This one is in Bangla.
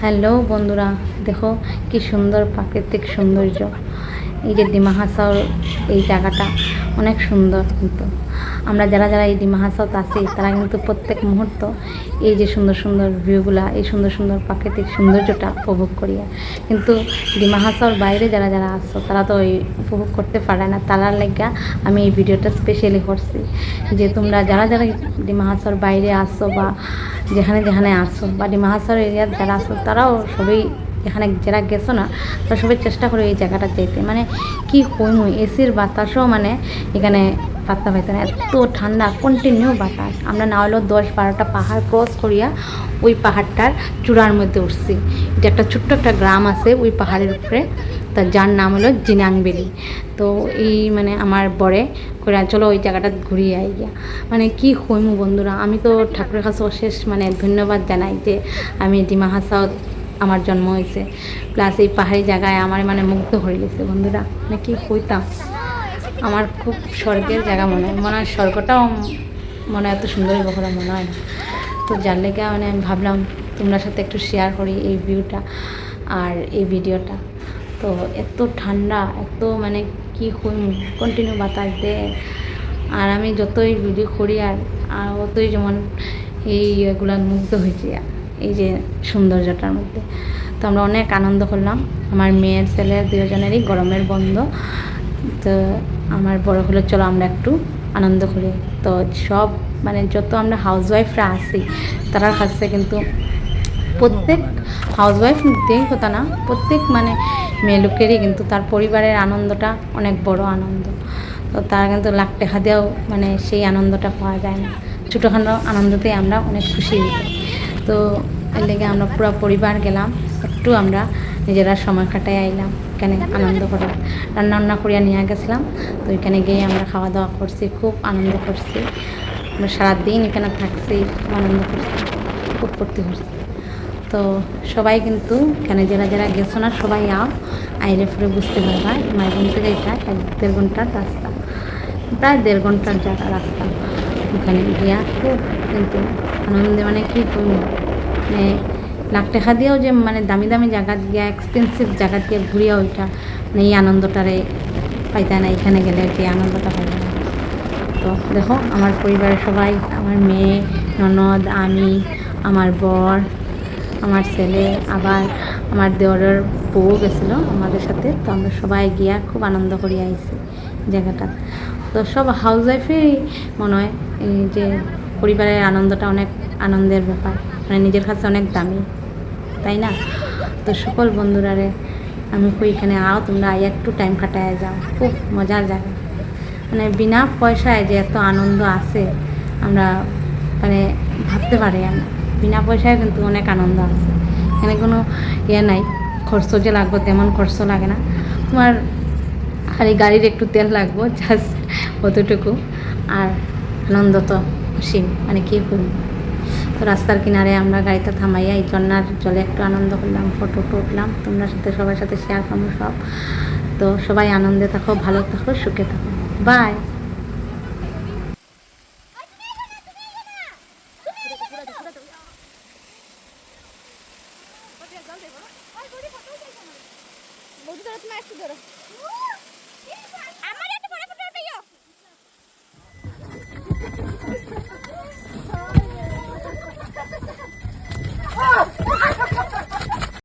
হ্যালো বন্ধুরা, দেখো কি সুন্দর প্রাকৃতিক সৌন্দর্য। এই যে ডিমা হাসাও, এই জায়গাটা অনেক সুন্দর। কিন্তু আমরা যারা যারা এই ডিমা হাসাওত আছি তারা কিন্তু প্রত্যেক মুহূর্ত এই যে সুন্দর সুন্দর ভিউগুলা, এই সুন্দর সুন্দর প্রাকৃতিক সৌন্দর্যটা উপভোগ করি। কিন্তু ডিমা হাসাওর বাইরে যারা যারা আসছো তারা তো এই উপভোগ করতে পারে না। তারার লাগা আমি এই ভিডিওটা স্পেশালি করছি যে তোমরা যারা যারা ডিমা হাসাওর বাইরে আসছো বা যেখানে যেখানে আসছো বা ডিমা হাসাওর এরিয়ার যারা আসছো তারাও সবাই এখানে যারা গেছো না তারা সবাই চেষ্টা করে এই জায়গাটা যেতে। মানে কি কইমু, এসির বাতাসও মানে এখানে পাত্তা পাইতো না, এত ঠান্ডা, কন্টিনিউ বাতাস। আমরা না হলেও 10-12টা পাহাড় ক্রস করিয়া ওই পাহাড়টার চূড়ার মধ্যে উঠছি। এটা একটা ছোট্ট একটা গ্রাম আছে ওই পাহাড়ের উপরে, তার যার নাম হলো জিনাংবেলি। তো এই মানে আমার বরে করে চলো ওই জায়গাটা ঘুরিয়ে আই গিয়া। মানে কি কইমু বন্ধুরা, আমি তো ঠাকুরের কাছে অশেষ মানে ধন্যবাদ জানাই যে আমি ডিমা হাসাও আমার জন্ম হয়েছে, প্লাস এই পাহাড়ি জায়গায় আমার মানে মুগ্ধ হয়ে গেছে বন্ধুরা। মানে কি কইতাম, আমার খুব স্বর্গের জায়গা মনে হয় স্বর্গটাও মনে এত সুন্দর বকরা মনে হয় না। তো যার লেগে মানে আমি ভাবলাম তোমরা সাথে একটু শেয়ার করি এই ভিউটা আর এই ভিডিওটা। তো এত ঠান্ডা, এত মানে কি কইমু, কন্টিনিউ বাতাস দেয়। আর আমি যতই ভিডিও করি আর অতই যেমন এইগুলা মুগ্ধ হয়েছি এই যে সৌন্দর্যটার মধ্যে। তো আমরা অনেক আনন্দ করলাম, আমার মেয়ের ছেলের দুজনেরই গরমের বন্ধ। তো আমার বড় হলো চলো আমরা একটু আনন্দ করি। তো সব মানে যত আমরা হাউসওয়াইফরা আছি তারার কাছে কিন্তু প্রত্যেক হাউসওয়াইফ দিয়েই কথা না, প্রত্যেক মানে মেয়ে লোকেরই কিন্তু তার পরিবারের আনন্দটা অনেক বড় আনন্দ। তো তারা কিন্তু লাখ টাকা দিয়েও মানে সেই আনন্দটা পাওয়া যায় না। ছোটোখাটো আনন্দতেই আমরা অনেক খুশি হই। তো এর লেগে আমরা পুরো পরিবার গেলাম, একটু আমরা নিজেরা সময় কাটাই আইলাম এখানে আনন্দ করে। রান্না করিয়া নিয়ে গেছিলাম, তো এখানে গিয়ে আমরা খাওয়া দাওয়া করছি, খুব আনন্দ করছি। আমরা সারাদিন এখানে থাকছি, খুব আনন্দ করছি, খুব ফুর্তি করছি। তো সবাই কিন্তু এখানে যারা যারা গেছো না সবাই আইলে পরে বুঝতে পারবা মাইগঞ্জ থেকে এটা 1-1.5 ঘন্টার রাস্তা, প্রায় 1.5 ঘন্টার জায়গা রাস্তা। ওখানে গিয়া খুব কিন্তু আনন্দে মানে কি মানে লাখ টাকা দিয়েও যে মানে দামি দামি জায়গা গিয়া, এক্সপেন্সিভ জায়গা দিয়ে ঘুরিয়া ওইটা মানে এই আনন্দটারে পাইতা না। এখানে গেলে যে আনন্দটা পাইতা না। তো দেখো আমার পরিবারের সবাই, আমার মেয়ে, ননদ, আমি, আমার বর, আমার ছেলে, আবার আমার দেওরের বউ গেছিলো আমাদের সাথে। তো আমরা সবাই গিয়া খুব আনন্দ করিয়া আইছি জায়গাটা। তো সব হাউস ওয়াইফেই মনে হয় এই যে পরিবারের আনন্দটা অনেক আনন্দের ব্যাপার, মানে নিজের কাছে অনেক দামি, তাই না? তো সকল বন্ধুরারে আমি কই এখানে তোমরা একটু টাইম কাটায় যাও, খুব মজার জায়গা। মানে বিনা পয়সায় যে এত আনন্দ আছে আমরা মানে ভাবতে পারি না। বিনা পয়সায় কিন্তু অনেক আনন্দ আছে এখানে, কোনো নাই খরচ যে লাগবে তেমন খরচ লাগে না তোমার, খালি গাড়ির একটু তেল লাগবো জাস্ট অতটুকু। আর আনন্দ তো অসীম, মানে কী করব। তো রাস্তার কিনারে আমরা গাড়িটা থামাইয়া এই ঝর্নার জলে একটু আনন্দ করলাম, ফটো উঠলাম, তোমরা সাথে সবার সাথে শেয়ার করবো সব। তো সবাই আনন্দে থাকো, ভালো থাকো, সুখে থাকো, বাই।